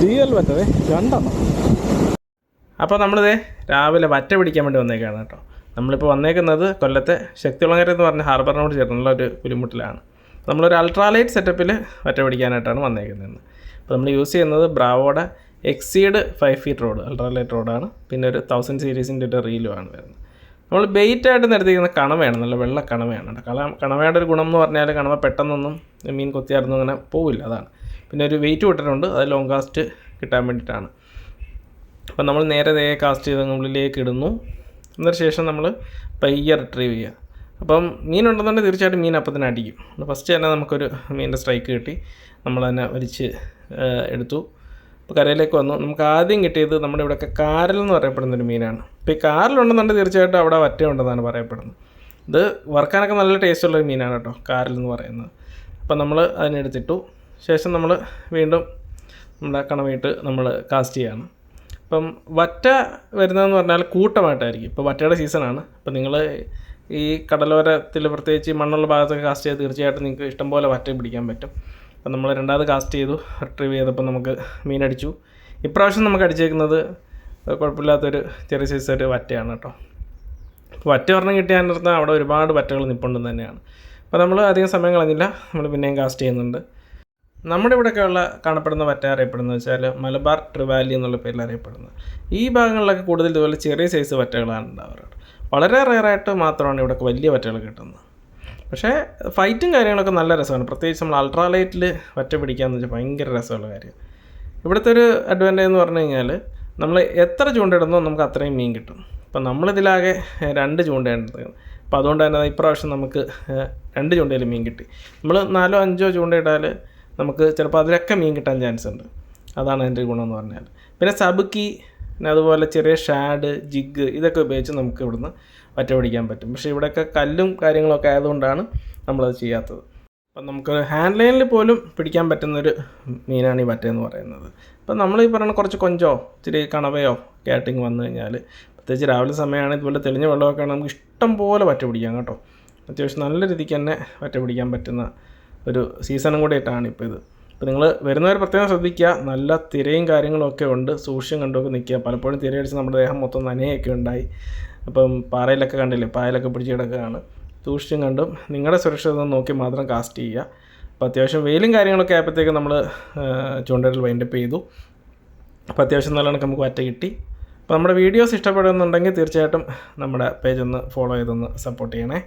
GL വറ്റതേ 2 എണ്ണം. അപ്പോൾ നമ്മളിത് രാവിലെ വറ്റ പിടിക്കാൻ വേണ്ടി വന്നേക്കാണ് കേട്ടോ. നമ്മളിപ്പോൾ വന്നേക്കുന്നത് കൊല്ലത്തെ ശക്തികുളങ്ങര എന്ന് പറഞ്ഞ ഹാർബറിനോട് ചേർന്നുള്ള ഒരു പുലിമുട്ടിലാണ്. നമ്മളൊരു അൾട്രാലൈറ്റ് സെറ്റപ്പിൽ വറ്റ പിടിക്കാനായിട്ടാണ് വന്നേക്കുന്നത്. അപ്പോൾ നമ്മൾ യൂസ് ചെയ്യുന്നത് ബ്രാവോയുടെ എക്സീഡ് 5 ഫീറ്റ് റോഡ്, അൾട്രാലൈറ്റ് റോഡാണ്. പിന്നെ ഒരു 1000 സീരീസിൻ്റെ ഒരു റീലുമാണ് വരുന്നത്. നമ്മൾ ബെയ്റ്റായിട്ട് നിർത്തിയിരിക്കുന്ന കണവയാണ്, നല്ല വെള്ള കണവയാണ്. കണവയുടെ ഒരു ഗുണം എന്ന് പറഞ്ഞാൽ കണവ പെട്ടെന്നൊന്നും മീൻ കൊത്തിയായിരുന്നു അങ്ങനെ പോവില്ല, അതാണ്. പിന്നെ ഒരു വെയിറ്റ് വിട്ടിട്ടുണ്ട്, അത് ലോങ് കാസ്റ്റ് കിട്ടാൻ വേണ്ടിയിട്ടാണ്. അപ്പം നമ്മൾ നേരെ കാസ്റ്റ് ചെയ്ത് ഉള്ളിലേക്ക് ഇടുന്നു. എന്നതിന് ശേഷം നമ്മൾ പയ്യെ റിട്രീവ് ചെയ്യുക. അപ്പം മീനുണ്ടെന്നുണ്ടെങ്കിൽ തീർച്ചയായിട്ടും മീൻ അപ്പം തന്നെ അടിക്കും. ഫസ്റ്റ് തന്നെ നമുക്കൊരു മീനിൻ്റെ സ്ട്രൈക്ക് കിട്ടി, നമ്മൾ തന്നെ വലിച്ച് എടുത്തു. ഇപ്പോൾ കരയിലേക്ക് വന്നു. നമുക്ക് ആദ്യം കിട്ടിയത് നമ്മുടെ ഇവിടെയൊക്കെ കാരൽ എന്ന് പറയപ്പെടുന്നൊരു മീനാണ്. ഇപ്പോൾ ഈ കാരലുണ്ടെന്നുണ്ടെങ്കിൽ തീർച്ചയായിട്ടും അവിടെ വറ്റ ഉണ്ടെന്നാണ് പറയപ്പെടുന്നത്. ഇത് വറുക്കാനൊക്കെ നല്ല ടേസ്റ്റുള്ളൊരു മീനാണ് കേട്ടോ കാരൽ എന്ന് പറയുന്നത്. അപ്പം നമ്മൾ അതിനെടുത്തിട്ടു. ശേഷം നമ്മൾ വീണ്ടും നമ്മുടെ കണവയിട്ട് നമ്മൾ കാസ്റ്റ് ചെയ്യുകയാണ്. അപ്പം വറ്റ വരുന്നതെന്ന് പറഞ്ഞാൽ കൂട്ടമായിട്ടായിരിക്കും. ഇപ്പോൾ വറ്റയുടെ സീസണാണ്. അപ്പോൾ നിങ്ങൾ ഈ കടലോരത്തിൽ പ്രത്യേകിച്ച് മണ്ണുള്ള ഭാഗത്തൊക്കെ കാസ്റ്റ് ചെയ്ത് തീർച്ചയായിട്ടും നിങ്ങൾക്ക് ഇഷ്ടംപോലെ വറ്റ പിടിക്കാൻ പറ്റും. അപ്പം നമ്മൾ രണ്ടാമത് കാസ്റ്റ് ചെയ്തു, റിട്രീവ് ചെയ്തപ്പോൾ നമുക്ക് മീനടിച്ചു. ഇപ്രാവശ്യം നമുക്ക് അടിച്ചേക്കുന്നത് കുഴപ്പമില്ലാത്തൊരു ചെറിയ സൈസ് ഒരു വറ്റയാണ് കേട്ടോ. വറ്റ ഒരെണ്ണം കിട്ടിയാൽ നിർത്താൻ അവിടെ ഒരുപാട് വറ്റകൾ നിൽപ്പുണ്ടെന്ന് തന്നെയാണ്. അപ്പോൾ നമ്മൾ അധികം സമയം കളഞ്ഞില്ല, നമ്മൾ പിന്നെയും കാസ്റ്റ് ചെയ്യുന്നുണ്ട്. നമ്മുടെ ഇവിടെയൊക്കെയുള്ള കാണപ്പെടുന്ന വറ്റ അറിയപ്പെടുന്നത് വെച്ചാൽ മലബാർ ട്രിവാലി എന്നുള്ള പേരിൽ അറിയപ്പെടുന്നത്. ഈ ഭാഗങ്ങളിലൊക്കെ കൂടുതൽ ഇതുപോലെ ചെറിയ സൈസ് വറ്റകളാണ് ഉണ്ടാവാറ്. വളരെ റെയറായിട്ട് മാത്രമാണ് ഇവിടെയൊക്കെ വലിയ വറ്റകൾ കിട്ടുന്നത്. പക്ഷേ ഫൈറ്റും കാര്യങ്ങളൊക്കെ നല്ല രസമാണ്. പ്രത്യേകിച്ച് നമ്മൾ അൾട്രാലൈറ്റിൽ വറ്റ പിടിക്കാമെന്ന് വെച്ചാൽ ഭയങ്കര രസമുള്ള കാര്യം. ഇവിടുത്തെ ഒരു അഡ്വാൻറ്റേജ് എന്ന് പറഞ്ഞു കഴിഞ്ഞാൽ നമ്മൾ എത്ര ചൂണ്ടയിടുന്നോ നമുക്ക് അത്രയും മീൻ കിട്ടും. അപ്പം നമ്മളിതിലാകെ 2 ചൂണ്ടയാണ് എടുത്തത്. അപ്പോൾ അതുകൊണ്ട് തന്നെ ഇപ്രാവശ്യം നമുക്ക് 2 ചൂണ്ടയിൽ മീൻ കിട്ടി. നമ്മൾ 4-5 ചൂണ്ടയിട്ടാൽ നമുക്ക് ചിലപ്പോൾ അതിലൊക്കെ മീൻ കിട്ടാൻ ചാൻസ് ഉണ്ട്. അതാണ് അതിൻ്റെ ഗുണമെന്ന് പറഞ്ഞാൽ. പിന്നെ സബുക്കി, പിന്നെ അതുപോലെ ചെറിയ ഷാഡ്, ജിഗ്, ഇതൊക്കെ ഉപയോഗിച്ച് നമുക്ക് ഇവിടുന്ന് വറ്റ പിടിക്കാൻ പറ്റും. പക്ഷേ ഇവിടെയൊക്കെ കല്ലും കാര്യങ്ങളൊക്കെ ആയതുകൊണ്ടാണ് നമ്മളത് ചെയ്യാത്തത്. അപ്പം നമുക്ക് ഹാൻഡ് ലൈനിൽ പോലും പിടിക്കാൻ പറ്റുന്നൊരു മീനാണ് ഈ വറ്റ എന്ന് പറയുന്നത്. അപ്പം നമ്മൾ ഈ പറയുന്ന കുറച്ച് കൊഞ്ചോ ഇച്ചിരി കണവയോ കാറ്റിങ് വന്നു കഴിഞ്ഞാൽ, പ്രത്യേകിച്ച് രാവിലെ സമയമാണ്, ഇതുപോലെ തെളിഞ്ഞ വെള്ളമൊക്കെ നമുക്ക് ഇഷ്ടം പോലെ വറ്റ പിടിക്കാം കേട്ടോ. അത്യാവശ്യം നല്ല രീതിക്ക് തന്നെ വറ്റ പിടിക്കാൻ പറ്റുന്ന ഒരു സീസണും കൂടി ആയിട്ടാണ് ഇപ്പോൾ ഇത്. അപ്പോൾ നിങ്ങൾ വരുന്നവർ പ്രത്യേകം ശ്രദ്ധിക്കുക. നല്ല തിരയും കാര്യങ്ങളൊക്കെ ഉണ്ട്, സൂക്ഷ്യം കണ്ടുമൊക്കെ നിൽക്കുക. പലപ്പോഴും തിരയടിച്ച് നമ്മുടെ ദേഹം മൊത്തം നനയൊക്കെ ഉണ്ടായി. അപ്പം പാറയിലൊക്കെ കണ്ടില്ലേ, പായലൊക്കെ പിടിച്ച് കിടക്കുകയാണ്. സൂക്ഷ്യം കണ്ടും നിങ്ങളുടെ സുരക്ഷിതത നോക്കി മാത്രം കാസ്റ്റ് ചെയ്യുക. അപ്പോൾ അത്യാവശ്യം വെയിലും കാര്യങ്ങളൊക്കെ ആയപ്പോഴത്തേക്ക് നമ്മൾ ചൂണ്ടയിൽ വൈൻഡപ്പ് ചെയ്തു. അപ്പോൾ അത്യാവശ്യം നല്ല കണക്ക് നമുക്ക് വറ്റ കിട്ടി. അപ്പോൾ നമ്മുടെ വീഡിയോസ് ഇഷ്ടപ്പെടുന്നുണ്ടെങ്കിൽ തീർച്ചയായിട്ടും നമ്മുടെ പേജ് ഒന്ന് ഫോളോ ചെയ്തൊന്ന് സപ്പോർട്ട് ചെയ്യണേ.